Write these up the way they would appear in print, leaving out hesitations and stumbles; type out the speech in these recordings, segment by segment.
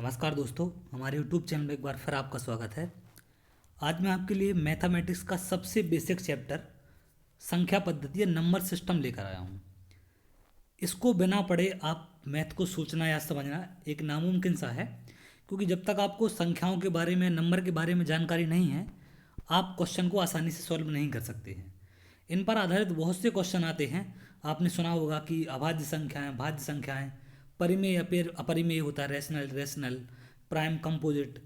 नमस्कार दोस्तों, हमारे YouTube चैनल में एक बार फिर आपका स्वागत है। आज मैं आपके लिए मैथमेटिक्स का सबसे बेसिक चैप्टर संख्या पद्धति या नंबर सिस्टम लेकर आया हूँ। इसको बिना पढ़े आप मैथ को सोचना या समझना एक नामुमकिन सा है, क्योंकि जब तक आपको संख्याओं के बारे में, नंबर के बारे में जानकारी नहीं है, आप क्वेश्चन को आसानी से सॉल्व नहीं कर सकते हैं। इन पर आधारित बहुत से क्वेश्चन आते हैं। आपने सुना होगा कि अभाज्य संख्याएं, भाज्य संख्याएं, परिमेय या फिर अपरिमेय होता है, रेशनल रेशनल, प्राइम कंपोजिट,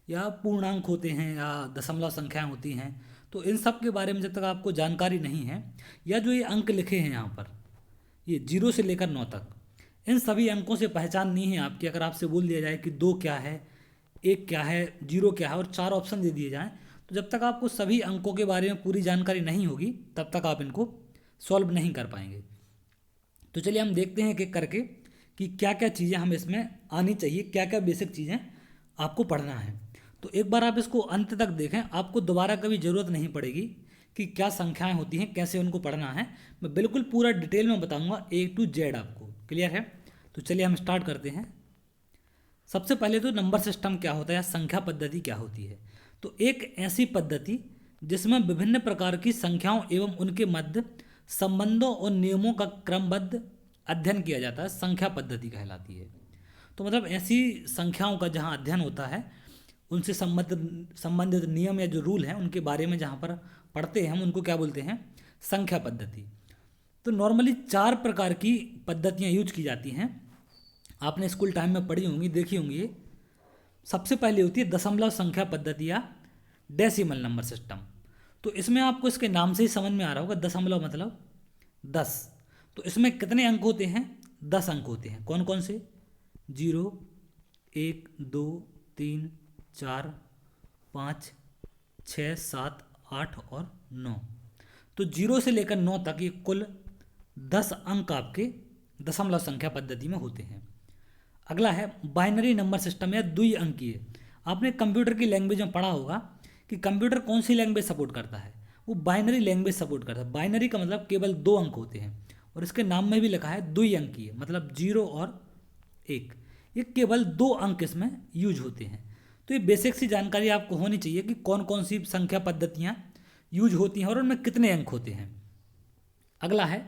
या पूर्णांक होते हैं या दशमलव संख्याएं होती हैं। तो इन सब के बारे में जब तक आपको जानकारी नहीं है, या जो ये अंक लिखे हैं यहाँ पर, ये 0 से लेकर 9 तक, इन सभी अंकों से पहचान नहीं है आपकी। अगर आपसे बोल दिया जाए कि 2 क्या है, 1 क्या है, 0 क्या है और 4 ऑप्शन दे दिए जाएं, तो जब तक आपको सभी अंकों के बारे में पूरी जानकारी नहीं होगी, तब तक आप इनको सॉल्व नहीं कर पाएंगे। तो चलिए हम देखते हैं एक एक करके कि क्या क्या चीज़ें हमें इसमें आनी चाहिए, क्या क्या बेसिक चीज़ें आपको पढ़ना है। तो एक बार आप इसको अंत तक देखें, आपको दोबारा कभी ज़रूरत नहीं पड़ेगी कि क्या संख्याएं होती हैं, कैसे उनको पढ़ना है। मैं बिल्कुल पूरा डिटेल में बताऊंगा, A to Z आपको। क्लियर है? तो चलिए हम स्टार्ट करते हैं। सबसे पहले तो नंबर सिस्टम क्या होता है या संख्या पद्धति क्या होती है। तो एक ऐसी पद्धति जिसमें विभिन्न प्रकार की संख्याओं एवं उनके मध्य संबंधों और नियमों का क्रमबद्ध अध्ययन किया जाता है, संख्या पद्धति कहलाती है। तो मतलब ऐसी संख्याओं का जहाँ अध्ययन होता है, उनसे संबंधित नियम या जो रूल हैं उनके बारे में जहाँ पर पढ़ते हैं, हम उनको क्या बोलते हैं, संख्या पद्धति। तो नॉर्मली 4 प्रकार की पद्धतियाँ यूज की जाती हैं। आपने स्कूल टाइम में पढ़ी होंगी, देखी होंगी ये। सबसे पहले होती है दशमलव संख्या पद्धति या डेसिमल नंबर सिस्टम। तो इसमें आपको इसके नाम से ही समझ में आ रहा होगा, दशमलव मतलब 10। तो इसमें कितने अंक होते हैं? 10 अंक होते हैं। कौन कौन से? 0, 1, 2, 3, 4, 5, 6, 7, 8 और 9। तो 0 से लेकर 9 तक ये कुल 10 अंक आपके दशमलव संख्या पद्धति में होते हैं। अगला है बाइनरी नंबर सिस्टम या द्विअंकीय। आपने कंप्यूटर की लैंग्वेज में पढ़ा होगा कि कंप्यूटर कौन सी लैंग्वेज सपोर्ट करता है, वो बाइनरी लैंग्वेज सपोर्ट करता है। बाइनरी का मतलब केवल 2 अंक होते हैं, और इसके नाम में भी लिखा है द्विअंकीय, मतलब 0 और 1। ये केवल 2 अंक इसमें यूज होते हैं। तो ये बेसिक सी जानकारी आपको होनी चाहिए कि कौन कौन सी संख्या पद्धतियाँ यूज होती हैं और उनमें कितने अंक होते हैं। अगला है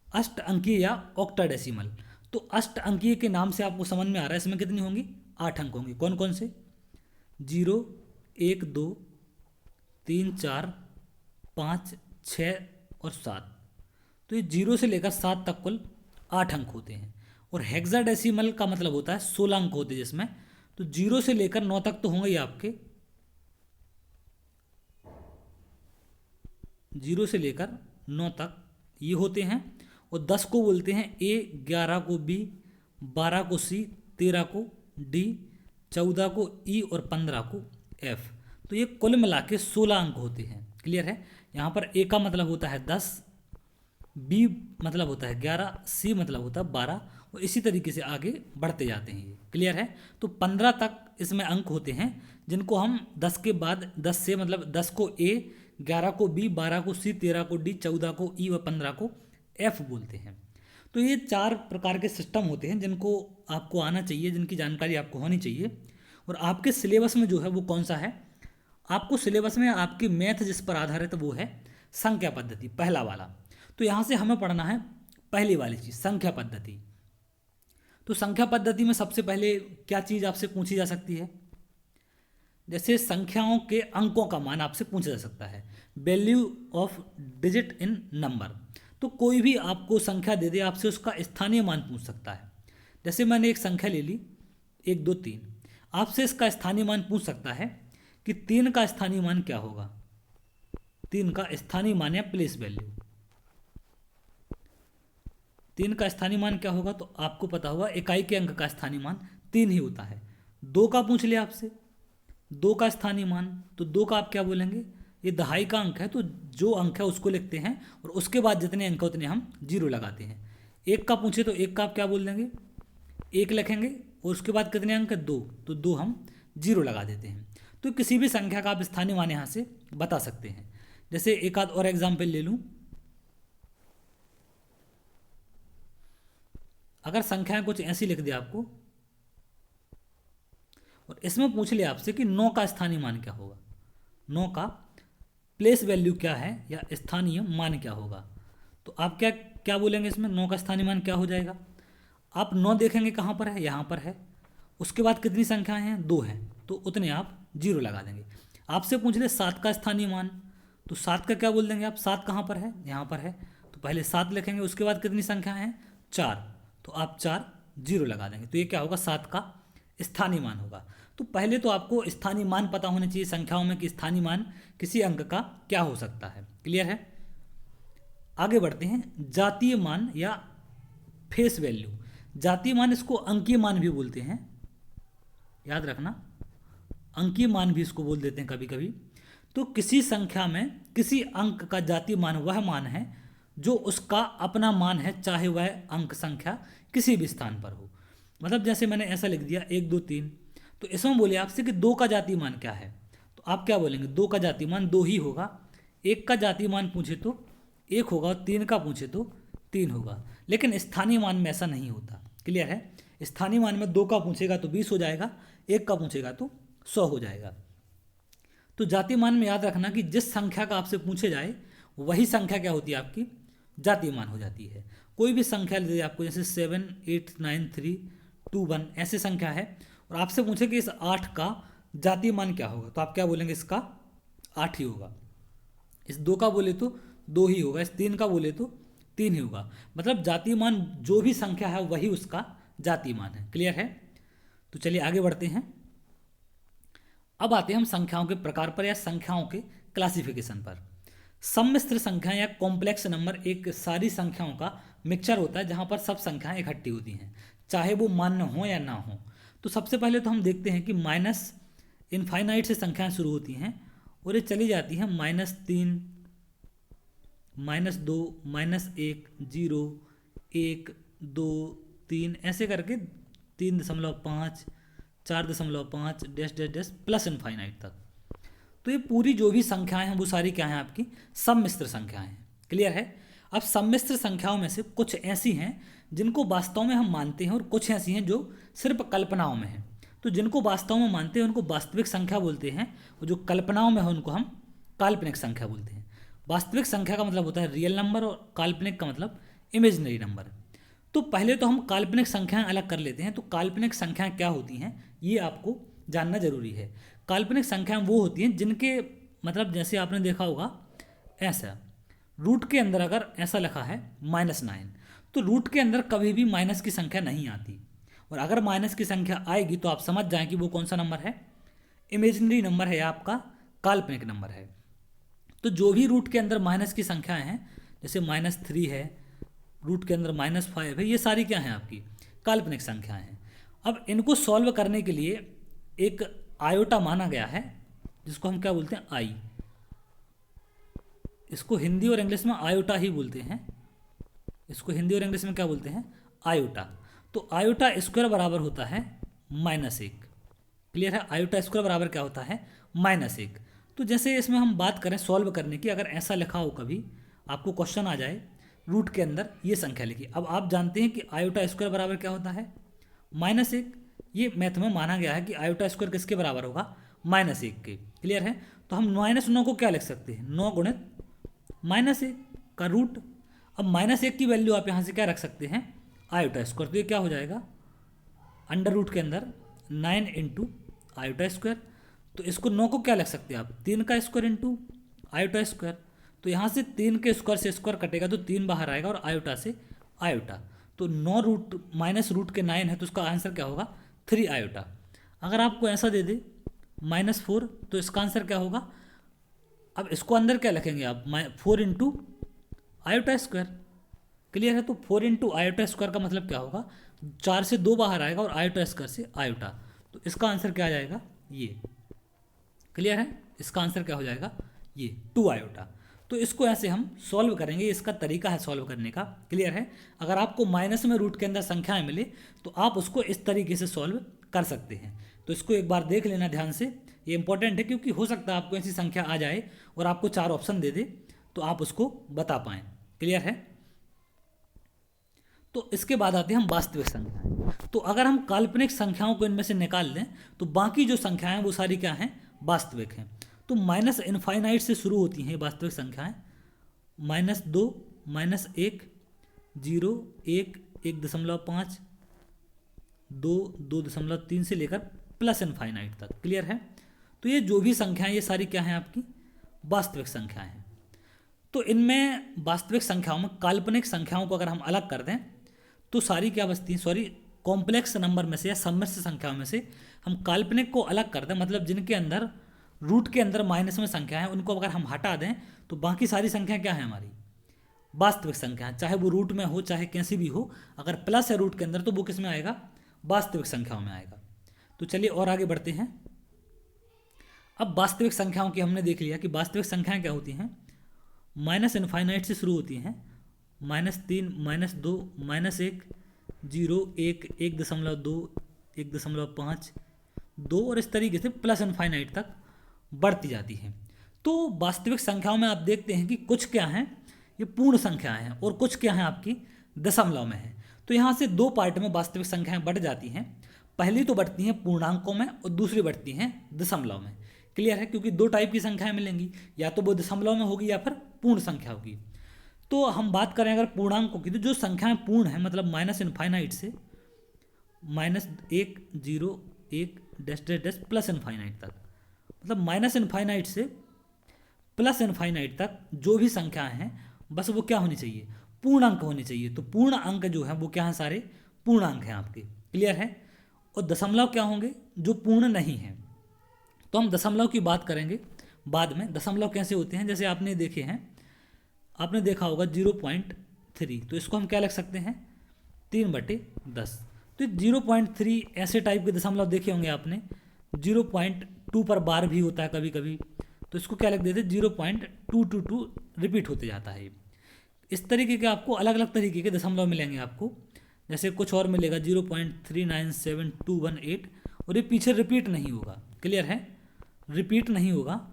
अष्ट अंकीय या ऑक्टाडेसिमल। तो अष्ट अंकीय के नाम से आपको समझ में आ रहा है इसमें कितनी होंगी? 8 अंक होंगे। कौन कौन से? 0, 1, 2, 3, 4, 5, 6 और 7। तो ये 0 से लेकर 7 तक कुल 8 अंक होते हैं। और हेक्साडेसिमल का मतलब होता है 16 अंक होते हैं जिसमें। तो 0 से लेकर 9 तक तो होंगे ही आपके, 0 से लेकर 9 तक ये होते हैं। और 10 को बोलते हैं A, 11 को B, 12 को C, 13 को D, 14 को E और 15 को F। तो ये कुल मिला के 16 अंक होते हैं। क्लियर है? यहाँ पर A का मतलब होता है 10, B मतलब होता है 11, C मतलब होता है 12, और इसी तरीके से आगे बढ़ते जाते हैं ये। क्लियर है? तो 15 तक इसमें अंक होते हैं, जिनको हम 10 के बाद 10 से मतलब 10 को A, 11 को B, 12 को C, 13 को D, 14 को E और 15 को F बोलते हैं। तो ये 4 प्रकार के सिस्टम होते हैं जिनको आपको आना चाहिए, जिनकी जानकारी आपको होनी चाहिए। और आपके सिलेबस में जो है वो कौन सा है? आपको सिलेबस में आपकी मैथ जिस पर आधारित वो है संख्या पद्धति, पहला वाला। तो यहाँ से हमें पढ़ना है पहली वाली चीज़, संख्या पद्धति। तो संख्या पद्धति में सबसे पहले क्या चीज़ आपसे पूछी जा सकती है? जैसे संख्याओं के अंकों का मान आपसे पूछा जा सकता है, value of digit in number. तो कोई भी आपको संख्या दे दे, आपसे उसका स्थानीय मान पूछ सकता है। जैसे मैंने एक संख्या ले ली 1, 2, 3, आपसे इसका स्थानीय मान पूछ सकता है कि 3 का स्थानीय मान क्या होगा। 3 का स्थानीय मान या प्लेस वैल्यू, 3 का स्थानीय मान क्या होगा? तो आपको पता होगा इकाई के अंक का स्थानीय मान 3 ही होता है। 2 का पूछ लिया आपसे, 2 का स्थानीय मान, तो 2 का आप क्या बोलेंगे? ये दहाई का अंक है, तो जो अंक है उसको लिखते हैं और उसके बाद जितने अंक उतने हम 0 लगाते हैं। 1 का पूछे तो 1 का आप क्या बोल देंगे? 1 लिखेंगे और उसके बाद कितने अंक है? 2, तो 2 हम 0 लगा देते हैं। तो किसी भी संख्या का आप स्थानीय मान यहाँ से बता सकते हैं। जैसे एक आध और एग्जाम्पल ले लूँ, अगर संख्याएं कुछ ऐसी लिख दी आपको और इसमें पूछ लिया आपसे कि 9 का स्थानीय मान क्या होगा, 9 का प्लेस वैल्यू क्या है या स्थानीय मान क्या होगा। तो आप क्या क्या बोलेंगे इसमें, 9 का स्थानीय मान क्या हो जाएगा। आप 9 देखेंगे कहाँ पर है, यहाँ पर है। उसके बाद कितनी संख्याएं हैं, 2 हैं, तो उतने आप 0 लगा देंगे। आपसे पूछ ले 7 का स्थानीय मान, तो 7 का क्या बोल देंगे आप, 7 कहाँ पर है, यहाँ पर है, तो पहले 7 लिखेंगे। उसके बाद कितनी संख्या है, 4, तो आप 4 0 लगा देंगे। तो ये क्या होगा, 7 का स्थानीय मान होगा। तो पहले तो आपको स्थानीय मान पता होने चाहिए संख्याओं में कि स्थानीय मान किसी अंक का क्या हो सकता है। क्लियर है। आगे बढ़ते हैं, जातीय मान या फेस वैल्यू। जातीय मान, इसको अंकीय मान भी बोलते हैं, याद रखना, अंकीय मान भी इसको बोल देते हैं कभी कभी। तो किसी संख्या में किसी अंक का जातीय मान वह मान है जो उसका अपना मान है, चाहे वह अंक संख्या किसी भी स्थान पर हो। मतलब जैसे मैंने ऐसा लिख दिया 1 2 3, तो इसमें बोले आपसे कि 2 का जातीय मान क्या है, तो आप क्या बोलेंगे, 2 का जातीय मान 2 ही होगा। 1 का जातीय मान पूछे तो 1 होगा, और 3 का पूछे तो 3 होगा। लेकिन स्थानीय मान में ऐसा नहीं होता। क्लियर है। स्थानीय मान में 2 का पूछेगा तो 20 हो जाएगा, 1 का पूछेगा तो 100 हो जाएगा। तो जातीय मान में याद रखना कि जिस संख्या का आपसे पूछे जाए वही संख्या क्या होती है, आपकी जातीय मान हो जाती है। कोई भी संख्या ले आपको, जैसे 7 8 9 3 2 1 ऐसे संख्या है, और आपसे पूछे कि इस 8 का जातीय मान क्या होगा, तो आप क्या बोलेंगे, इसका 8 ही होगा। इस 2 का बोले तो 2 ही होगा, इस 3 का बोले तो 3 ही होगा। मतलब जातीय मान जो भी संख्या है वही उसका जातीय मान है। क्लियर है। तो चलिए आगे बढ़ते हैं। अब आते हैं हम संख्याओं के प्रकार पर या संख्याओं के क्लासिफिकेशन पर। सम्मिश्र संख्या या कॉम्प्लेक्स नंबर एक सारी संख्याओं का मिक्सचर होता है जहां पर सब संख्याएं इकट्ठी होती हैं, चाहे वो मान्य हो या ना हो। तो सबसे पहले तो हम देखते हैं कि माइनस इनफाइनाइट से संख्याएं शुरू होती हैं और ये चली जाती हैं -3 -2 -1 0 1 2 3 ऐसे करके 3.5 4.5 dash dash dash plus infinite तक। तो ये पूरी जो भी संख्याएं हैं वो सारी क्या हैं, आपकी सम्मिश्र संख्याएं हैं। क्लियर है। अब सम्मिश्र संख्याओं में से कुछ ऐसी हैं जिनको वास्तव में हम मानते हैं और कुछ ऐसी हैं जो सिर्फ कल्पनाओं में हैं। तो जिनको वास्तव में मानते हैं उनको वास्तविक संख्या बोलते हैं, और जो कल्पनाओं में है उनको हम काल्पनिक संख्या बोलते हैं। वास्तविक संख्या का मतलब होता है रियल नंबर, और काल्पनिक का मतलब इमेजिनरी नंबर। तो पहले तो हम काल्पनिक संख्याएं अलग कर लेते हैं। तो काल्पनिक संख्याएं क्या होती हैं ये आपको जानना जरूरी है। काल्पनिक संख्याएं वो होती हैं जिनके मतलब, जैसे आपने देखा होगा ऐसा, रूट के अंदर अगर ऐसा लिखा है -9, तो रूट के अंदर कभी भी माइनस की संख्या नहीं आती। और अगर माइनस की संख्या आएगी तो आप समझ जाएं कि वो कौन सा नंबर है, इमेजिनरी नंबर है या आपका काल्पनिक नंबर है। तो जो भी रूट के अंदर माइनस की संख्याएं हैं, जैसे -3 है, रूट के अंदर -5 है, ये सारी क्या हैं, आपकी काल्पनिक संख्याएं हैं। अब इनको सॉल्व करने के लिए एक आयोटा माना गया है जिसको हम क्या बोलते हैं, आई। इसको हिंदी और इंग्लिश में आयोटा ही बोलते हैं। इसको हिंदी और इंग्लिश में क्या बोलते हैं, आयोटा। तो आयोटा स्क्वायर बराबर होता है -1। क्लियर है। आयोटा स्क्वायर बराबर क्या होता है, -1। तो जैसे इसमें हम बात करें सॉल्व करने की, अगर ऐसा लिखा हो कभी आपको क्वेश्चन आ जाए, रूट के अंदर ये संख्या लिखी। अब आप जानते हैं कि आयोटा स्क्वायर बराबर क्या होता है, -1। ये मैथ में माना गया है कि आयोटा स्क्वायर किसके बराबर होगा, -1 के। क्लियर है। तो हम -9 को क्या लिख सकते हैं, 9 गुणित -1 का रूट। अब -1 की वैल्यू आप यहाँ से क्या रख सकते हैं, आयोटा स्क्वायर। तो ये क्या हो जाएगा, अंडर रूट के अंदर 9 इंटू आयोटा स्क्वायर। तो इसको 9 को क्या लिख सकते हैं आप, 3 का स्क्वायर इंटू आयोटा स्क्वायर। तो यहाँ से 3 के स्क्वायर से स्क्वायर कटेगा तो 3 बाहर आएगा, और आयोटा से आयोटा। तो 9 रूट माइनस रूट के 9 है, तो उसका आंसर क्या होगा, 3 आयोटा। अगर आपको ऐसा दे दे -4, तो इसका आंसर क्या होगा। अब इसको अंदर क्या लिखेंगे आप, 4 इंटू आयोटा स्क्वायर। क्लियर है। तो 4 इंटू आयोटा स्क्वायर का मतलब क्या होगा, 4 से 2 बाहर आएगा और आयोटा स्क्वायर से आयोटा। तो इसका आंसर क्या आ जाएगा, ये। क्लियर है। इसका आंसर क्या हो जाएगा, ये 2 आयोटा। तो इसको ऐसे हम सॉल्व करेंगे, इसका तरीका है सॉल्व करने का। क्लियर है। अगर आपको माइनस में रूट के अंदर संख्याएं मिले तो आप उसको इस तरीके से सॉल्व कर सकते हैं। तो इसको एक बार देख लेना ध्यान से, ये इंपॉर्टेंट है, क्योंकि हो सकता है आपको ऐसी संख्या आ जाए और आपको 4 ऑप्शन दे दे तो आप उसको बता पाएँ। क्लियर है। तो इसके बाद आते हैं हम वास्तविक संख्याएं। तो अगर हम काल्पनिक संख्याओं को इनमें से निकाल दें तो बाकी जो संख्याएं वो सारी क्या हैं, वास्तविक हैं। तो माइनस इनफाइनाइट से शुरू होती हैं वास्तविक संख्याएं, -2, -1, 0, 1, 1.5, 2, 2.3 से लेकर प्लस इनफाइनाइट तक। क्लियर है। तो ये जो भी संख्याएं ये सारी क्या हैं, आपकी वास्तविक संख्याएं हैं। तो इनमें वास्तविक संख्याओं में काल्पनिक संख्याओं को अगर हम अलग कर दें तो सारी क्या बचती हैं, सॉरी कॉम्प्लेक्स नंबर में से या सम्मिश्र संख्याओं में से हम काल्पनिक को अलग कर दें, मतलब जिनके अंदर रूट के अंदर माइनस में संख्या है उनको अगर हम हटा दें तो बाकी सारी संख्या क्या है, हमारी वास्तविक संख्या है। चाहे वो रूट में हो चाहे कैसी भी हो, अगर प्लस है रूट के अंदर तो वो किस में आएगा, वास्तविक संख्याओं में आएगा। तो चलिए और आगे बढ़ते हैं। अब वास्तविक संख्याओं की हमने देख लिया कि वास्तविक संख्याएं क्या होती हैं, माइनस इनफाइनाइट से शुरू होती हैं, -3, -2, -1, 0, 1, 1.2, 1.5, 2 और इस तरीके से प्लस इनफाइनाइट तक बढ़ती जाती हैं। तो वास्तविक संख्याओं में आप देखते हैं कि कुछ क्या हैं, ये पूर्ण संख्याएं हैं और कुछ क्या हैं आपकी दशमलव में है। तो यहाँ से दो पार्ट में वास्तविक संख्याएं बढ़ जाती हैं। पहली तो बढ़ती हैं पूर्णांकों में और दूसरी बढ़ती हैं दशमलव में। क्लियर है, क्योंकि दो टाइप की संख्याएं मिलेंगी, या तो वो दशमलव में होगी या फिर पूर्ण संख्या होगी। तो हम बात करें अगर पूर्णांकों की, तो जो संख्याएं पूर्ण है मतलब माइनस इनफाइनाइट से -1, 0, 1 dash dash dash plus infinite तक, मतलब माइनस इनफाइनाइट से प्लस इनफाइनाइट तक जो भी संख्याएं हैं बस वो क्या होनी चाहिए, पूर्ण अंक होनी चाहिए। तो पूर्ण अंक जो है वो क्या है, सारे पूर्ण अंक हैं आपके। क्लियर है। और दशमलव क्या होंगे, जो पूर्ण नहीं है। तो हम दशमलव की बात करेंगे बाद में। दशमलव कैसे होते हैं, जैसे आपने देखे हैं, आपने देखा होगा 0.3, तो इसको हम क्या लिख सकते हैं, 3/10। तो 0.3 ऐसे टाइप के दशमलव देखे होंगे आपने। 0.2 पर बार भी होता है कभी कभी, तो इसको क्या लिख देते हैं, 0.222 रिपीट होते जाता है। इस तरीके के आपको अलग अलग तरीके के दशमलव मिलेंगे आपको। जैसे कुछ और मिलेगा 0.397218, और ये पीछे रिपीट नहीं होगा। क्लियर है, रिपीट नहीं होगा,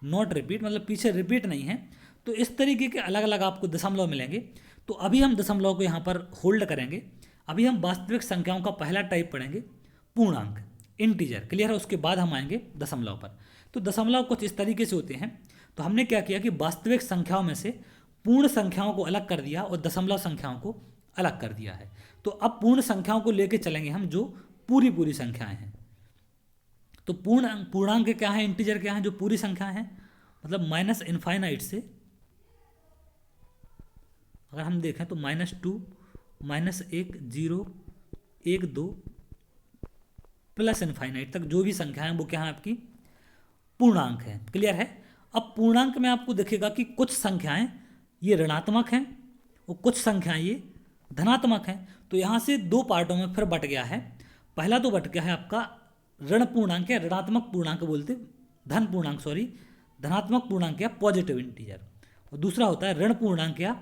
नॉट रिपीट, मतलब पीछे रिपीट नहीं है। तो इस तरीके के अलग अलग आपको दशमलव मिलेंगे। तो अभी हम दशमलव को यहाँ पर होल्ड करेंगे। अभी हम वास्तविक संख्याओं का पहला टाइप पढ़ेंगे, पूर्णांक, इंटीजर। क्लियर है, उसके बाद हम आएंगे दशमलव पर। तो दशमलव कुछ इस तरीके से होते हैं। तो हमने क्या किया कि वास्तविक संख्याओं में से पूर्ण संख्याओं को अलग कर दिया और दशमलव संख्याओं को अलग कर दिया है। तो अब पूर्ण संख्याओं को लेके चलेंगे हम, जो पूरी पूरी संख्याएं हैं। तो पूर्णांक क्या है, इंटीजर क्या है, जो पूरी संख्या है, मतलब माइनस इनफाइनाइट से अगर हम देखें तो -2, -1, 0, 1, 2 प्लस इनफाइनाइट तक जो भी संख्या है वो क्या है, आपकी पूर्णांक है। क्लियर है। अब पूर्णांक में आपको दिखेगा कि कुछ संख्याएं ये ऋणात्मक हैं और कुछ संख्याएं ये धनात्मक हैं। तो यहाँ से दो पार्टों में फिर बट गया है। पहला तो बट गया है आपका ऋण पूर्णांक या ऋणात्मक पूर्णांक बोलते, धन पूर्णांक सॉरी, धनात्मक पूर्णांक या पॉजिटिव इंटीजर, और दूसरा होता है ऋण पूर्णांक या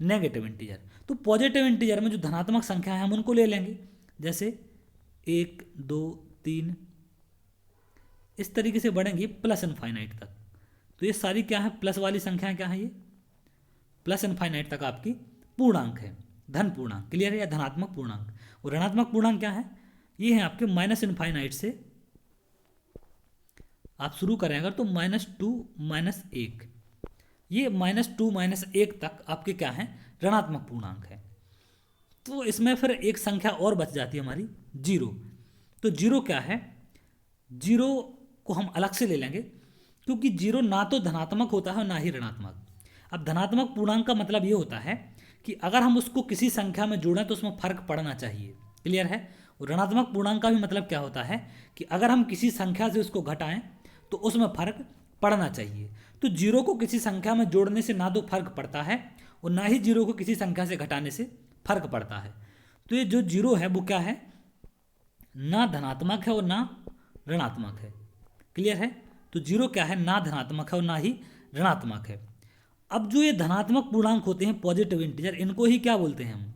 नेगेटिव इंटीजर। तो पॉजिटिव इंटीजर में जो धनात्मक संख्या है हम उनको ले लेंगे, जैसे 1, 2, 3 इस तरीके से बढ़ेंगे प्लस इनफाइनाइट तक। तो ये सारी क्या है, प्लस वाली संख्याएं क्या है, ये प्लस इनफाइनाइट तक आपकी पूर्णांक है, धन पूर्णांक। क्लियर है, या धनात्मक पूर्णांक। और ऋणात्मक पूर्णांक क्या है, ये है आपके माइनस इनफाइनाइट से आप शुरू करें अगर तो -2, -1, ये -2, -1 तक आपके क्या है, ऋणात्मक पूर्णांक है। तो इसमें फिर एक संख्या और बच जाती है हमारी, 0। तो 0 क्या है, 0 को हम अलग से ले लेंगे, क्योंकि 0 ना तो धनात्मक होता है और ना ही ऋणात्मक। अब धनात्मक पूर्णांक का मतलब ये होता है कि अगर हम उसको किसी संख्या में जोड़ें तो उसमें फर्क पड़ना चाहिए। क्लियर है। और ऋणात्मक पूर्णांक का भी मतलब क्या होता है कि अगर हम किसी संख्या से उसको घटाएं तो उसमें फर्क पड़ना चाहिए। तो 0 को किसी संख्या में जोड़ने से ना तो फर्क पड़ता है और ना ही 0 को किसी संख्या से घटाने से फर्क पड़ता है। तो ये जो 0 है वो क्या है, ना धनात्मक है और ना ऋणात्मक है। क्लियर है। तो 0 क्या है, ना धनात्मक है और ना ही ऋणात्मक है। अब जो ये धनात्मक पूर्णांक होते हैं पॉजिटिव इंटीजर, इनको ही क्या बोलते हैं हम,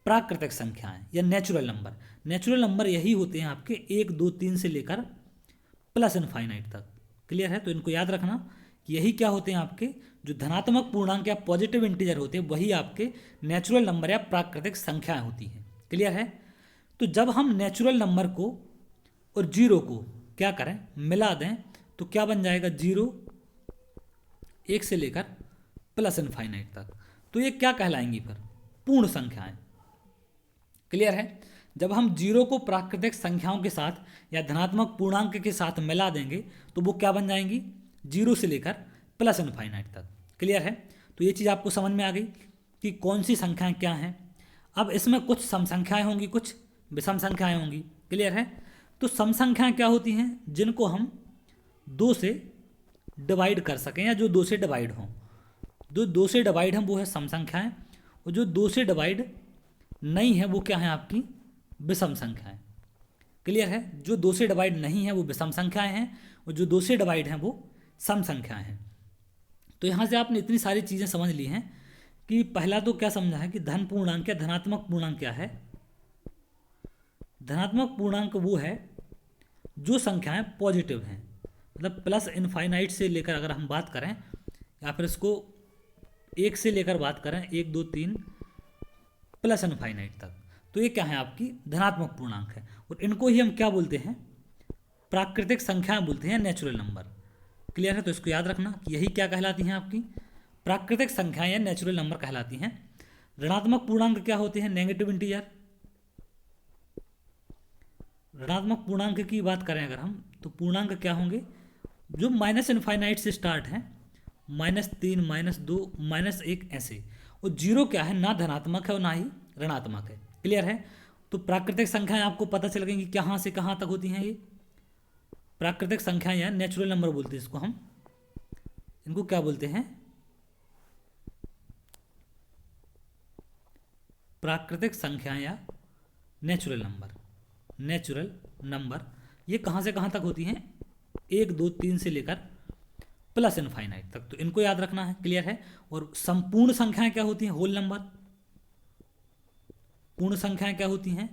प्राकृतिक संख्याएं या नेचुरल नंबर। नेचुरल नंबर यही होते हैं आपके 1, 2, 3 से लेकर प्लस इनफाइनाइट तक। क्लियर है। तो इनको याद रखना, कि यही क्या होते हैं आपके जो धनात्मक पूर्णांक या पॉजिटिव इंटीजर होते हैं, वही आपके नेचुरल नंबर या प्राकृतिक संख्याएं होती हैं। क्लियर है? तो जब हम नेचुरल नंबर को और जीरो को क्या करें, मिला दें, तो क्या बन जाएगा, जीरो, एक से लेकर प्लस इनफाइनाइट तक। तो ये क्या कहलाएंगी फिर, पूर्ण संख्याएं। क्लियर है? जब हम जीरो को प्राकृतिक संख्याओं के साथ या धनात्मक पूर्णांक के साथ मिला देंगे तो वो क्या बन जाएंगी, जीरो से लेकर प्लस इनफाइनाइट तक। क्लियर है? तो ये चीज़ आपको समझ में आ गई कि कौन सी संख्याएं क्या हैं। अब इसमें कुछ सम संख्याएं होंगी, कुछ विषम संख्याएं होंगी। क्लियर है? तो सम संख्याएं क्या होती हैं, जिनको हम दो से डिवाइड कर सकें या जो दो से डिवाइड हों। जो दो से डिवाइड हैं वो है सम संख्याएं, और जो दो से डिवाइड नहीं है वो क्या है आपकी विषम संख्याएं। क्लियर है? जो दो से डिवाइड नहीं है वो विषम संख्याएं हैं, और जो दो से डिवाइड हैं वो सम संख्याएं हैं। तो यहाँ से आपने इतनी सारी चीज़ें समझ ली हैं कि पहला तो क्या समझा है कि धन पूर्णांक या धनात्मक पूर्णांक क्या है। धनात्मक पूर्णांक वो है जो संख्याएं पॉजिटिव हैं, मतलब प्लस इनफाइनाइट से लेकर अगर हम बात करें, या फिर इसको एक से लेकर बात करें, एक दो तीन प्लस इनफाइनाइट तक, तो ये क्या है आपकी धनात्मक पूर्णांक है। और इनको ही हम क्या बोलते हैं, प्राकृतिक संख्याएं बोलते हैं, नेचुरल नंबर। क्लियर है? तो इसको याद रखना कि यही क्या कहलाती हैं आपकी प्राकृतिक संख्याएं या नेचुरल नंबर कहलाती हैं। ऋणात्मक पूर्णांक क्या होते हैं, नेगेटिव इंटीजर। ऋणात्मक पूर्णांक की बात करें अगर हम, तो पूर्णांक क्या होंगे, जो माइनस इनफाइनाइट से स्टार्ट है, -3, -2, -1 ऐसे। और जीरो क्या है, ना धनात्मक है और ना ही ऋणात्मक है। क्लियर है? तो प्राकृतिक संख्याएं आपको पता चल गई कि कहाँ से कहाँ तक होती हैं। ये प्राकृतिक संख्याएं या नेचुरल नंबर बोलते हैं इसको हम। इनको क्या बोलते हैं, प्राकृतिक संख्याएं या नेचुरल नंबर। नेचुरल नंबर ये कहाँ से कहाँ तक होती हैं, 1, 2, 3 से लेकर प्लस इनफाइनाइट तक। तो इनको याद रखना है। क्लियर है? और संपूर्ण संख्याएं क्या होती हैं, होल नंबर। पूर्ण संख्याएं क्या होती हैं,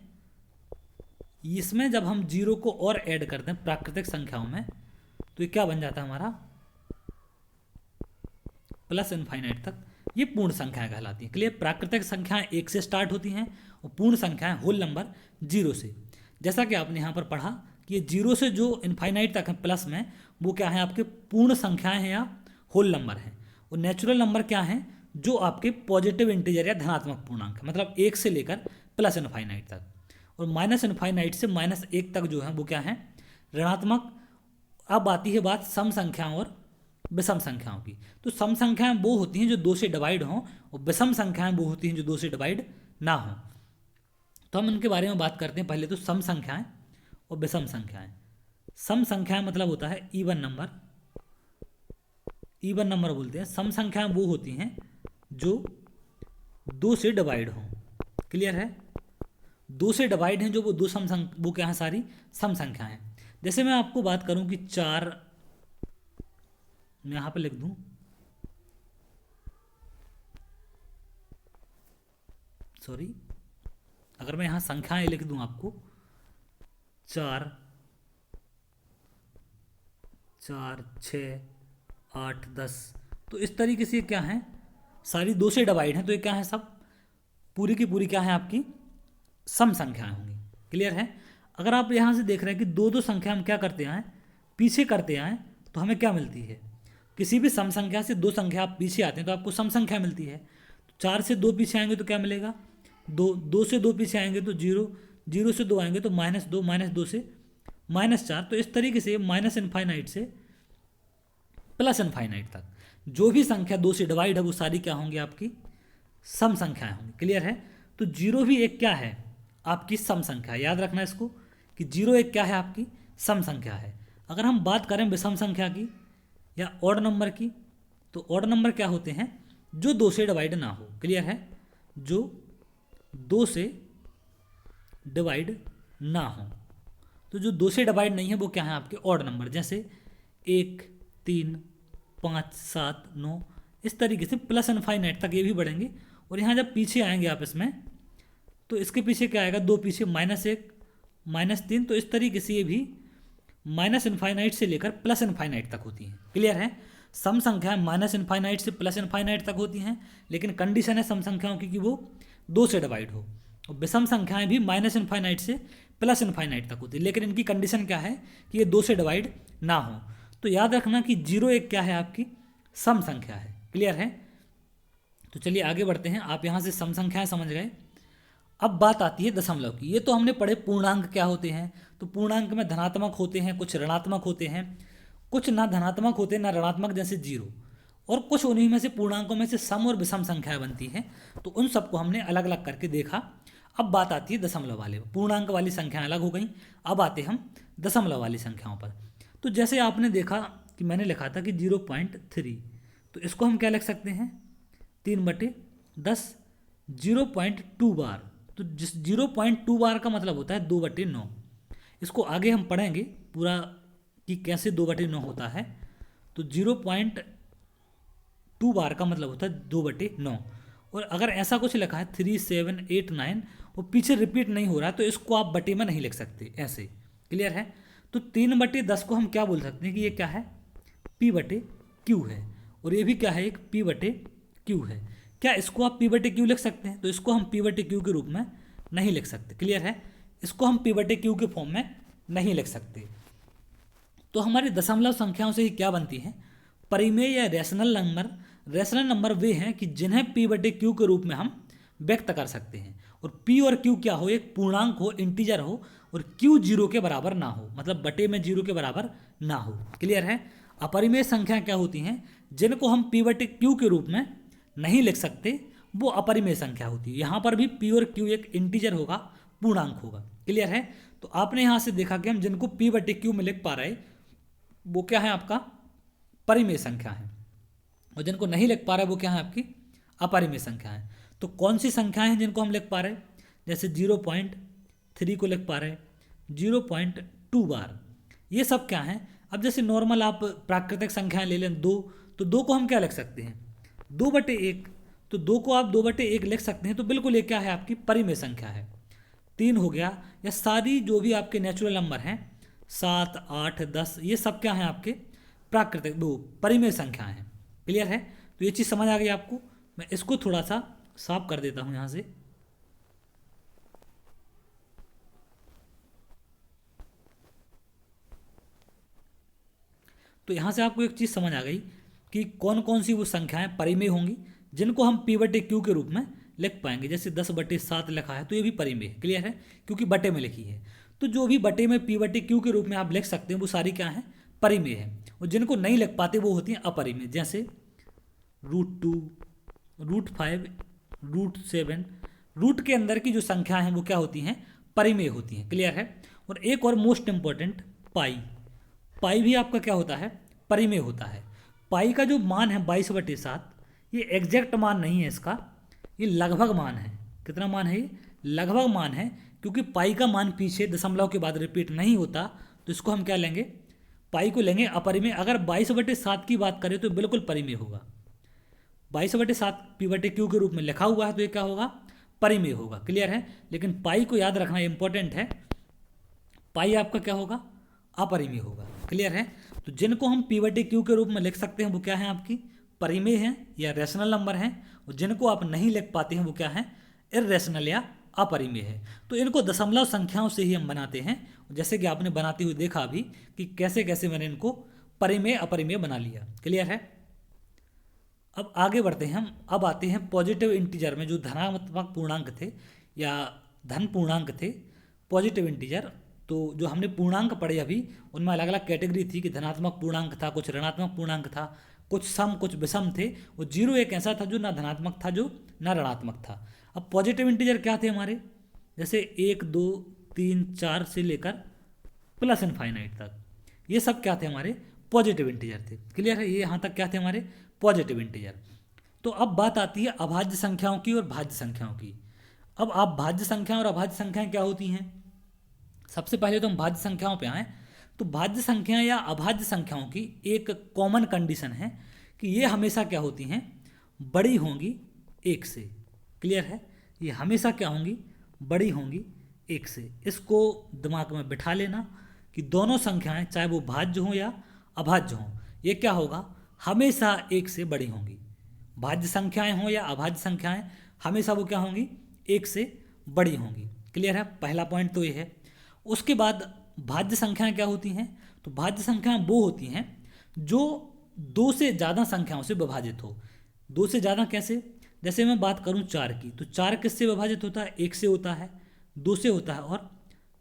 इसमें जब हम जीरो को और ऐड करते हैं प्राकृतिक संख्याओं में, तो ये क्या बन जाता है हमारा, प्लस इनफाइनाइट तक। ये पूर्ण संख्याएं कहलाती हैं। क्लियर? प्राकृतिक संख्याएं एक से स्टार्ट होती हैं और पूर्ण संख्याएं होल नंबर जीरो से। जैसा कि आपने यहाँ पर पढ़ा कि ये जीरो से जो इनफाइनाइट तक है प्लस में, वो क्या है आपके पूर्ण संख्याएं हैं या होल नंबर हैं। और नेचुरल नंबर क्या हैं, जो आपके पॉजिटिव इंटीजर या धनात्मक पूर्णांक है, मतलब एक से लेकर प्लस इनफाइनाइट तक। और माइनस इनफाइनाइट से -1 तक जो है वो क्या है, ऋणात्मक। अब आती है बात सम संख्याओं और विषम संख्याओं की। तो सम संख्याएं वो होती हैं जो दो से डिवाइड हों, और विषम संख्याएं वो होती हैं जो दो से डिवाइड ना हों। तो हम इनके बारे में बात करते हैं। पहले तो सम संख्याएं और विषम संख्याएं। सम संख्याएं मतलब होता है इवन नंबर। इवन नंबर बोलते हैं। सम संख्याएं वो होती हैं जो दो से डिवाइड हों। क्लियर है? दो से डिवाइड हैं जो वो दो वो क्या है, सारी सम संख्याएं हैं। जैसे मैं आपको बात करूं कि 4, मैं यहां पर लिख दूं, सॉरी, अगर मैं यहां संख्याएं लिख दूं आपको 4, 4, 6, 8, 10, तो इस तरीके से क्या है, सारी दो से डिवाइड हैं। तो ये क्या है, सब पूरी की पूरी क्या है आपकी सम संख्याएं होंगी। क्लियर है? अगर आप यहाँ से देख रहे हैं कि दो दो संख्या हम क्या करते आए, पीछे करते आए, तो हमें क्या मिलती है, किसी भी सम संख्या से दो संख्या आप पीछे आते हैं तो आपको सम संख्या मिलती है। तो 4 से 2 पीछे आएंगे तो क्या मिलेगा, 2, 2 से 2 पीछे आएंगे तो 0, 0 से 2 आएंगे तो -2, -2 से -4। तो इस तरीके से माइनस इनफाइनाइट से प्लस इनफाइनाइट तक जो भी संख्या दो से डिवाइड है वो सारी क्या होंगी, आपकी सम संख्याएं होंगी। क्लियर है? तो 0 भी एक क्या है, आपकी सम संख्या है। याद रखना इसको कि 0 एक क्या है, आपकी सम संख्या है। अगर हम बात करें विषम संख्या की या ऑड नंबर की, तो ऑड नंबर क्या होते हैं, जो दो से डिवाइड ना हो। क्लियर है? जो दो से डिवाइड ना हो। तो जो दो से डिवाइड नहीं है वो क्या है, आपके ऑड नंबर, जैसे 1, 3, 5, 7, 9, इस तरीके से प्लस इनफाइनाइट तक ये भी बढ़ेंगे। और यहाँ जब पीछे आएंगे आप इसमें, तो इसके पीछे क्या आएगा, 2 पीछे -1, -3। तो इस तरीके से ये भी माइनस इनफाइनाइट से लेकर प्लस इनफाइनाइट तक होती हैं। क्लियर है? सम संख्याएं माइनस इनफाइनाइट से प्लस इनफाइनाइट तक होती हैं, लेकिन कंडीशन है सम संख्याओं की कि वो 2 से डिवाइड हो। और विषम संख्याएं भी माइनस इनफाइनाइट से प्लस इनफाइनाइट तक होती है, लेकिन इनकी कंडीशन क्या है कि ये 2 से डिवाइड ना हो। तो याद रखना कि 0 एक क्या है, आपकी सम संख्या है। क्लियर है? तो चलिए आगे बढ़ते हैं। आप यहाँ से सम संख्याएं समझ गए। अब बात आती है दशमलव की। ये तो हमने पढ़े पूर्णांक क्या होते हैं। तो पूर्णांक में धनात्मक होते हैं, कुछ ऋणात्मक होते हैं, कुछ ना धनात्मक होते ना ऋणात्मक, जैसे 0, और कुछ उन्हीं में से पूर्णांकों में से सम और विषम संख्याएं बनती हैं। तो उन सबको हमने अलग अलग करके देखा। अब बात आती है दशमलव वाले। पूर्णांक वाली संख्याएं अलग हो गई, अब आते हम दशमलव वाली संख्याओं पर। तो जैसे आपने देखा कि मैंने लिखा था कि 0.3, तो इसको हम क्या लिख सकते हैं, 3/10। 0.2 बार, तो जिस 0.2 बार का मतलब होता है 2/9। इसको आगे हम पढ़ेंगे पूरा कि कैसे 2/9 होता है। तो 0.2 बार का मतलब होता है 2/9। और अगर ऐसा कुछ लिखा है 3, 7, 8, 9 और पीछे रिपीट नहीं हो रहा है, तो इसको आप बटे में नहीं लिख सकते ऐसे। क्लियर है? तो 3/10 को हम क्या बोल सकते हैं कि ये क्या है, P/Q है। और ये भी क्या है, एक P/Q है। क्या इसको आप P/Q लिख सकते हैं? तो इसको हम P/Q के रूप में नहीं लिख सकते। क्लियर है? इसको हम P/Q के फॉर्म में नहीं लिख सकते। तो हमारी दशमलव संख्याओं से ही क्या बनती है, परिमेय या रैशनल नंबर। रैशनल नंबर वे हैं कि जिन्हें P/Q के रूप में हम व्यक्त कर सकते हैं। और P और Q क्या हो, एक पूर्णांक हो, इंटीजर हो, और Q 0 के बराबर ना हो, मतलब बटे में 0 के बराबर ना हो। क्लियर है? अपरिमेय संख्या क्या होती हैं, जिनको हम P/Q के रूप में नहीं लिख सकते, वो अपरिमेय संख्या होती है। यहाँ पर भी P और Q एक इंटीजर होगा, पूर्णांक होगा। क्लियर है? तो आपने यहाँ से देखा कि हम जिनको P/Q में लिख पा रहे वो क्या है, आपका परिमेय संख्या है, और जिनको नहीं लिख पा रहे वो क्या है, आपकी अपरिमेय संख्या है। तो कौन सी संख्याएं हैं जिनको हम लिख पा रहे, जैसे 0.3 को लिख पा रहे, 0.2 बार, ये सब क्या है। अब जैसे नॉर्मल आप प्राकृतिक संख्याएं ले लें 2, तो 2 को हम क्या लिख सकते हैं, 2/1। तो 2 को आप 2/1 लिख सकते हैं। तो बिल्कुल ये क्या है, आपकी परिमेय संख्या है। 3 हो गया, या सारी जो भी आपके नेचुरल नंबर हैं 7, 8, 10, ये सब क्या हैं, आपके प्राकृतिक वो परिमेय संख्या हैं। क्लियर है? तो ये चीज़ समझ आ गई आपको। मैं इसको थोड़ा सा साफ कर देता हूँ यहाँ से। तो यहाँ से आपको एक चीज़ समझ आ गई कि कौन कौन सी वो संख्याएं परिमेय होंगी जिनको हम P/Q के रूप में लिख पाएंगे। जैसे 10/7 लिखा है, तो ये भी परिमेय है। क्लियर है? क्योंकि बटे में लिखी है। तो जो भी बटे में P/Q के रूप में आप लिख सकते हैं वो सारी क्या है, परिमेय है। और जिनको नहीं लिख पाते वो होती हैं अपरिमेय, जैसे √2, √5, √7। रूट के अंदर की जो संख्या हैं वो क्या होती हैं, परिमेय होती हैं। क्लियर है? और एक और मोस्ट इंपॉर्टेंट, पाई। पाई भी आपका क्या होता है, परिमेय होता है। पाई का जो मान है 22/7, ये एग्जैक्ट मान नहीं है इसका, ये लगभग मान है। कितना मान है ये, लगभग मान है। क्योंकि पाई का मान पीछे दशमलव के बाद रिपीट नहीं होता, तो इसको हम क्या लेंगे, पाई को लेंगे अपरिमेय। अगर 22/7 की बात करें तो बिल्कुल परिमेय होगा। 22/7 P/Q के रूप में लिखा हुआ है, तो ये क्या होगा, परिमेय होगा। क्लियर है? लेकिन पाई को याद रखना इंपॉर्टेंट है, पाई आपका क्या होगा, अपरिमेय होगा। क्लियर है? तो जिनको हम P/Q के रूप में लिख सकते हैं वो क्या है, आपकी परिमेय हैं या रैशनल नंबर हैं। और जिनको आप नहीं लिख पाते हैं वो क्या है, इर्रेशनल या अपरिमेय है। तो इनको दशमलव संख्याओं से ही हम बनाते हैं। जैसे कि आपने बनाते हुए देखा अभी कि कैसे कैसे मैंने इनको परिमेय अपरिमेय बना लिया। क्लियर है? अब आगे बढ़ते हैं हम। अब आते हैं पॉजिटिव इंटीजर में, जो धनात्मक पूर्णांक थे या धन पूर्णांक थे, पॉजिटिव इंटीजर। तो जो हमने पूर्णांक पढ़े अभी, उनमें अलग अलग कैटेगरी थी कि धनात्मक पूर्णांक था, कुछ ऋणात्मक पूर्णांक था, कुछ सम कुछ विषम थे। वो 0 एक ऐसा था जो ना धनात्मक था, जो ना ऋणात्मक था। अब पॉजिटिव इंटीजर क्या थे हमारे, जैसे 1, 2, 3, 4 से लेकर प्लस इनफाइनाइट तक, ये सब क्या थे, हमारे पॉजिटिव इंटीजर थे। क्लियर है? ये यहाँ तक क्या थे, हमारे पॉजिटिव इंटीजर। तो अब बात आती है अभाज्य संख्याओं की और भाज्य संख्याओं की। अब आप भाज्य संख्याएं और अभाज्य संख्याएं क्या होती हैं, सबसे पहले तो हम भाज्य संख्याओं पे आएँ। तो भाज्य संख्याएं या अभाज्य संख्याओं की एक कॉमन कंडीशन है कि ये हमेशा क्या होती हैं, बड़ी होंगी 1 से। क्लियर है? ये हमेशा क्या होंगी, बड़ी होंगी 1 से। इसको दिमाग में बिठा लेना कि दोनों संख्याएं चाहे वो भाज्य हों या अभाज्य हों, ये क्या होगा, हमेशा एक से बड़ी होंगी। भाज्य संख्याएं हों या अभाज्य संख्याएं, हमेशा वो क्या होंगी, एक से बड़ी होंगी। क्लियर है, पहला पॉइंट तो ये है। उसके बाद भाज्य संख्याएं क्या होती हैं, तो भाज्य संख्याएं वो होती हैं जो दो से ज़्यादा संख्याओं से विभाजित हो। दो से ज़्यादा कैसे, जैसे मैं बात करूं चार की, तो चार किससे विभाजित होता है, एक से होता है, दो से होता है और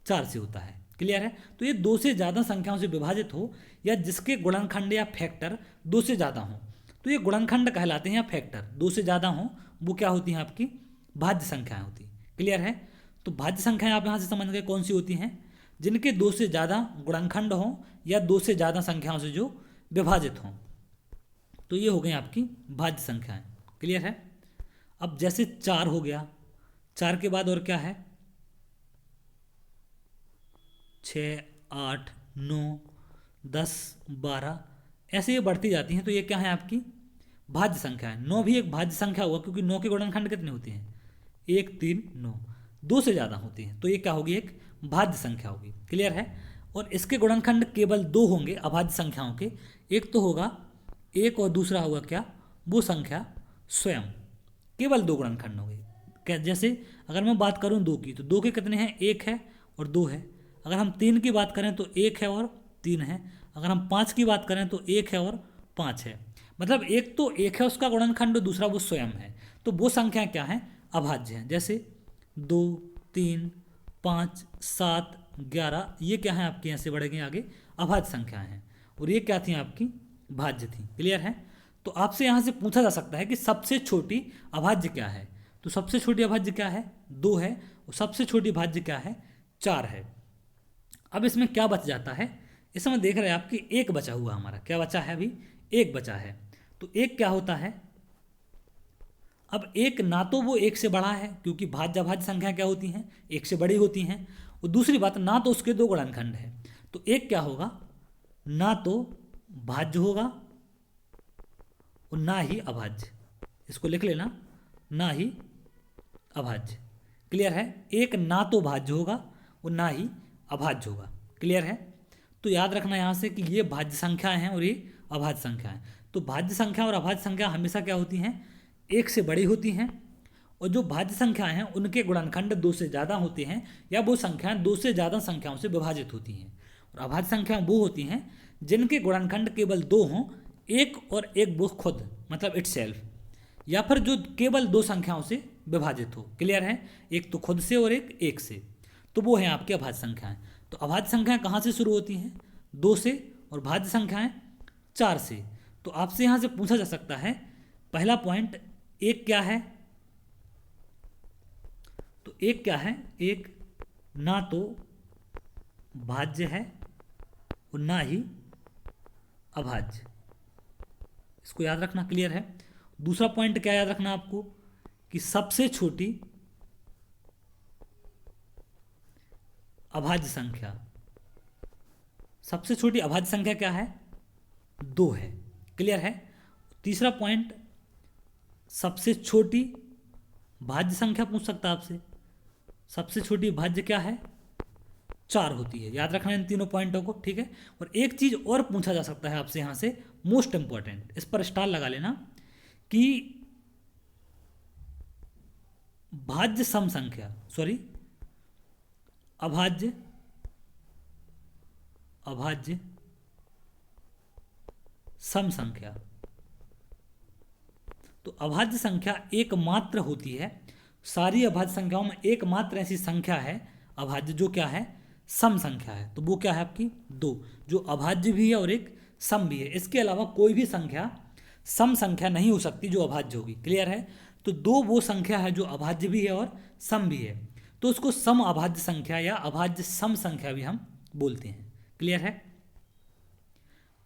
चार से होता है। क्लियर है, तो ये दो से ज़्यादा संख्याओं से विभाजित हो या जिसके गुणनखंड या फैक्टर दो से ज़्यादा हो, तो ये गुणनखंड कहलाते हैं या फैक्टर दो से ज़्यादा हो, वो क्या होती हैं, आपकी भाज्य संख्याएं होती। क्लियर है, तो भाज्य संख्याएं आप यहाँ से समझ गए कौन सी होती हैं, जिनके दो से ज़्यादा गुणनखंड हों या दो से ज़्यादा संख्याओं से जो विभाजित हों, तो ये हो गई आपकी भाज्य संख्याएं। क्लियर है, अब जैसे चार हो गया, चार के बाद और क्या है, 6, 8, 9, 10, 12, ऐसे ये बढ़ती जाती हैं, तो ये क्या है आपकी भाज्य संख्या है। 9 भी एक भाज्य संख्या हुआ, क्योंकि 9 के गुणनखंड कितने होते हैं, 1, 3, 9, दो से ज़्यादा होती हैं, तो ये क्या होगी, एक भाज्य संख्या होगी। क्लियर है, और इसके गुणनखंड केवल दो होंगे अभाज्य संख्याओं के, एक तो होगा एक और दूसरा होगा क्या, वो संख्या स्वयं, केवल दो गुणनखंड होंगे। क्या, जैसे अगर मैं बात करूं दो की, तो दो के कितने हैं, एक है और दो है। अगर हम तीन की बात करें तो एक है और तीन है। अगर हम पाँच की बात करें तो एक है और पाँच है। मतलब एक तो एक है उसका गुणनखंड, दूसरा वो स्वयं है, तो वो संख्या क्या है, अभाज्य हैं। जैसे 2, 3, 5, 7, 11, ये क्या है आपके, यहाँ से बढ़ेंगे आगे, अभाज्य संख्याएं हैं, और ये क्या थी आपकी भाज्य थी। क्लियर है, तो आपसे यहाँ से पूछा जा सकता है कि सबसे छोटी अभाज्य क्या है, तो सबसे छोटी अभाज्य क्या है, 2 है, और सबसे छोटी भाज्य क्या है, 4 है। अब इसमें क्या बच जाता है, इसमें देख रहे हैं आपकी एक बचा हुआ, हमारा क्या बचा है, अभी एक बचा है। तो एक क्या होता है, अब एक ना तो वो एक से बड़ा है, क्योंकि भाज्य अभाज्य संख्या क्या होती हैं, एक से बड़ी होती हैं, और दूसरी बात ना तो उसके दो गुणनखंड है। तो एक क्या होगा, ना तो भाज्य होगा और ना ही अभाज्य, इसको लिख लेना, ना ही अभाज्य। क्लियर है, एक ना तो भाज्य होगा और ना ही अभाज्य होगा। क्लियर है, तो याद रखना यहाँ से कि ये भाज्य संख्याएं हैं और ये अभाज्य संख्याएं। तो भाज्य संख्या और अभाज्य संख्या हमेशा क्या होती हैं, एक से बड़ी होती हैं, और जो भाज्य संख्याएं हैं उनके गुणनखंड दो से ज़्यादा होते हैं, या वो संख्याएं दो से ज़्यादा संख्याओं से विभाजित होती हैं। और अभाज्य संख्याएं वो होती हैं जिनके गुणनखंड केवल दो हों, एक और एक वो खुद, मतलब इटसेल्फ, या फिर जो केवल दो संख्याओं से विभाजित हो। क्लियर है, एक तो खुद से और एक से, तो वो है आपके अभाज्य संख्याएं। तो अभाज्य संख्याएं कहाँ से शुरू होती हैं, दो से, और भाज्य संख्याएं चार से। तो आपसे यहाँ से पूछा जा सकता है, पहला पॉइंट, एक क्या है, तो एक क्या है, एक ना तो भाज्य है और ना ही अभाज्य, इसको याद रखना। क्लियर है, दूसरा पॉइंट क्या याद रखना आपको, कि सबसे छोटी अभाज्य संख्या, सबसे छोटी अभाज्य संख्या क्या है, 2 है। क्लियर है, तीसरा पॉइंट, सबसे छोटी भाज्य संख्या पूछ सकता है आपसे, सबसे छोटी भाज्य क्या है, 4 होती है। याद रखना इन तीनों पॉइंटों को, ठीक है। और एक चीज और पूछा जा सकता है आपसे यहाँ से, मोस्ट इंपॉर्टेंट, इस पर स्टार लगा लेना, कि भाज्य सम संख्या, सॉरी अभाज्य सम संख्या, तो अभाज्य संख्या एकमात्र होती है, सारी अभाज्य संख्याओं में एकमात्र ऐसी संख्या है अभाज्य जो क्या है, सम संख्या है। तो वो क्या है आपकी 2, जो अभाज्य भी है और एक सम भी है। इसके अलावा कोई भी संख्या सम संख्या नहीं हो सकती जो अभाज्य होगी। क्लियर है, तो 2 वो संख्या है जो अभाज्य भी है और सम भी है, तो उसको सम अभाज्य संख्या या अभाज्य सम संख्या भी हम बोलते हैं। क्लियर है,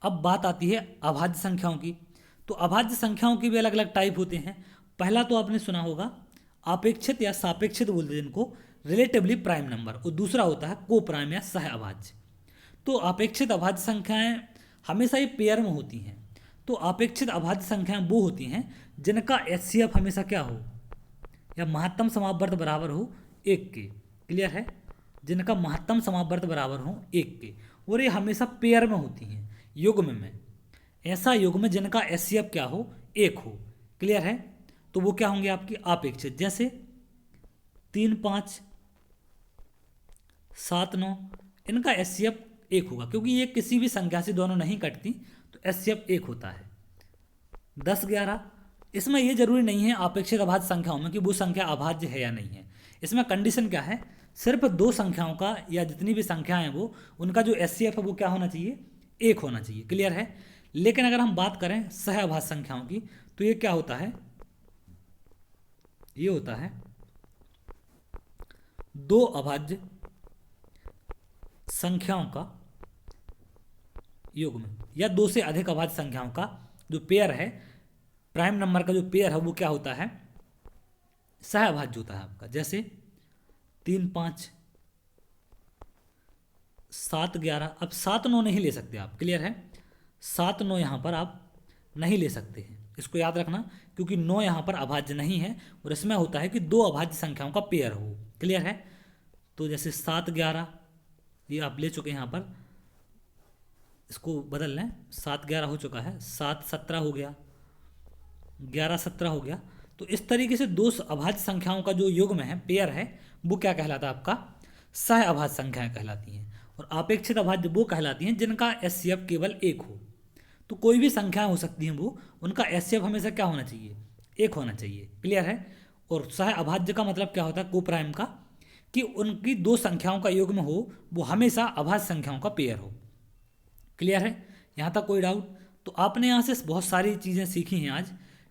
अब बात आती है अभाज्य संख्याओं की। तो अभाज्य संख्याओं के भी अलग अलग टाइप होते हैं। पहला तो आपने सुना होगा अपेक्षित या सापेक्षित बोलते हैं जिनको, रिलेटिवली प्राइम नंबर, और दूसरा होता है को प्राइम या सह अभाज्य। तो अपेक्षित अभाज्य संख्याएं हमेशा ही पेयर में होती हैं। तो अपेक्षित अभाज्य संख्याएं वो होती हैं जिनका एचसीएफ हमेशा क्या हो, या महत्तम समापवर्त बराबर हो 1 के। क्लियर है, जिनका महत्तम समापवर्त बराबर हो 1 के, और ये हमेशा पेयर में होती हैं, युग्म में। ऐसा युग्म जिनका एचसीएफ क्या हो, 1 हो। क्लियर है? तो वो क्या होंगे आपकी अपेक्षित, जैसे 3 5 7 9, इनका एचसीएफ 1 होगा क्योंकि ये किसी भी संख्या से दोनों नहीं कटती, तो एचसीएफ 1 होता है। 10 11, इसमें ये जरूरी नहीं है अपेक्षित अभाज्य संख्याओं में कि वो संख्या अभाज्य है या नहीं है। इसमें कंडीशन क्या है, सिर्फ 2 संख्याओं का या जितनी भी संख्याएं हैं वो, उनका जो एचसीएफ है वो क्या होना चाहिए, 1 होना चाहिए। क्लियर है? लेकिन अगर हम बात करें सह अभाज्य संख्याओं की, तो ये क्या होता है, ये होता है 2 अभाज्य संख्याओं का युग्म या 2 से अधिक अभाज्य संख्याओं का जो पेयर है, प्राइम नंबर का जो पेयर है वो क्या होता है, सहअभाज्य होता है आपका। जैसे 3 5 7 11, अब 7 9 नहीं ले सकते आप। क्लियर है? 7 9 यहाँ पर आप नहीं ले सकते हैं, इसको याद रखना, क्योंकि 9 यहाँ पर अभाज्य नहीं है और इसमें होता है कि 2 अभाज्य संख्याओं का पेयर हो। क्लियर है? तो जैसे 7 11 ये आप ले चुके हैं यहाँ पर, इसको बदल लें, 7 11 हो चुका है, 7 17 हो गया, 11 17 हो गया। तो इस तरीके से 2 अभाज्य संख्याओं का जो युग्म है, पेयर है, वो क्या कहलाता है आपका, सह अभाज्य संख्याएं कहलाती हैं। और अपेक्षित अभाज्य वो कहलाती हैं जिनका एचसीएफ केवल 1 हो। तो कोई भी संख्याएं हो सकती हैं वो, उनका एचसीएफ हमेशा क्या होना चाहिए, 1 होना चाहिए। क्लियर है? और सह अभाज्य का मतलब क्या होता है, कोप्राइम का, कि उनकी 2 संख्याओं का युग्म हो वो हमेशा अभाज्य संख्याओं का पेयर हो। क्लियर है? यहाँ तक कोई डाउट? तो आपने यहाँ से बहुत सारी चीज़ें सीखी हैं आज,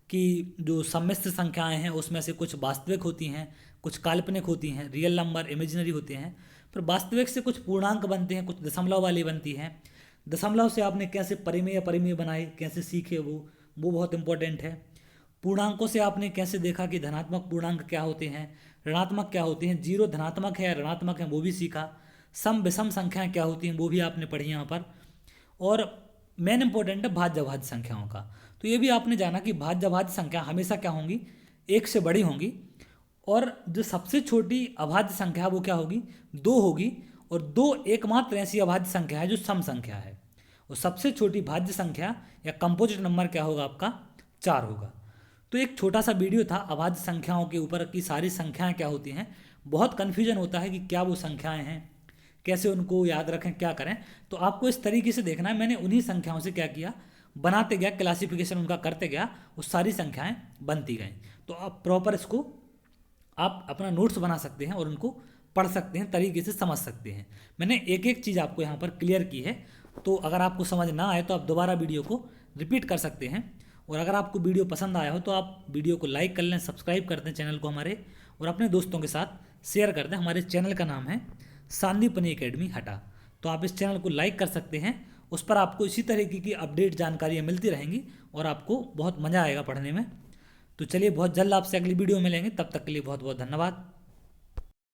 कि जो सम्मिश्र संख्याएं हैं उसमें से कुछ वास्तविक होती हैं, कुछ काल्पनिक होती हैं, रियल नंबर इमेजिनरी होते हैं, फिर वास्तविक से कुछ पूर्णांक बनते हैं, कुछ दशमलव वाली बनती हैं। दशमलव से आपने कैसे परिमेय अपरिमेय बनाए, कैसे सीखे वो बहुत इंपॉर्टेंट है। पूर्णांकों से आपने कैसे देखा कि धनात्मक पूर्णांक क्या होते हैं, ऋणात्मक क्या होते हैं, जीरो धनात्मक है या ऋणात्मक है वो भी सीखा। सम विषम संख्याएं क्या होती हैं वो भी आपने पढ़ी यहाँ पर। और मेन इंपॉर्टेंट है भाज्य अभाज्य संख्याओं का। तो ये भी आपने जाना कि भाज्य अभाज्य संख्या हमेशा क्या होंगी, 1 से बड़ी होंगी, और जो सबसे छोटी अभाज्य संख्या है वो क्या होगी, 2 होगी। और 2 एकमात्र ऐसी अभाज्य संख्या है जो सम संख्या है। और सबसे छोटी भाज्य संख्या या कंपोजिट नंबर क्या होगा आपका, 4 होगा। तो एक छोटा सा वीडियो था अभाज्य संख्याओं के ऊपर कि सारी संख्याएं क्या होती हैं। बहुत कन्फ्यूजन होता है कि क्या वो संख्याएं हैं, कैसे उनको याद रखें, क्या करें। तो आपको इस तरीके से देखना है, मैंने उन्हीं संख्याओं से क्या किया, बनाते गया, क्लासिफिकेशन उनका करते गया, वो सारी संख्याएं बनती गई। तो आप प्रॉपर इसको आप अपना नोट्स बना सकते हैं और उनको पढ़ सकते हैं, तरीके से समझ सकते हैं। मैंने एक एक चीज़ आपको यहाँ पर क्लियर की है। तो अगर आपको समझ ना आए तो आप दोबारा वीडियो को रिपीट कर सकते हैं। और अगर आपको वीडियो पसंद आया हो तो आप वीडियो को लाइक कर लें, सब्सक्राइब कर दें चैनल को हमारे, और अपने दोस्तों के साथ शेयर कर दें। हमारे चैनल का नाम है सांदीपनी एकेडमी हटा। तो आप इस चैनल को लाइक कर सकते हैं, उस पर आपको इसी तरीके की अपडेट जानकारियाँ मिलती रहेंगी और आपको बहुत मज़ा आएगा पढ़ने में। तो चलिए बहुत जल्द आपसे अगली वीडियो में मिलेंगे, तब तक के लिए बहुत बहुत धन्यवाद।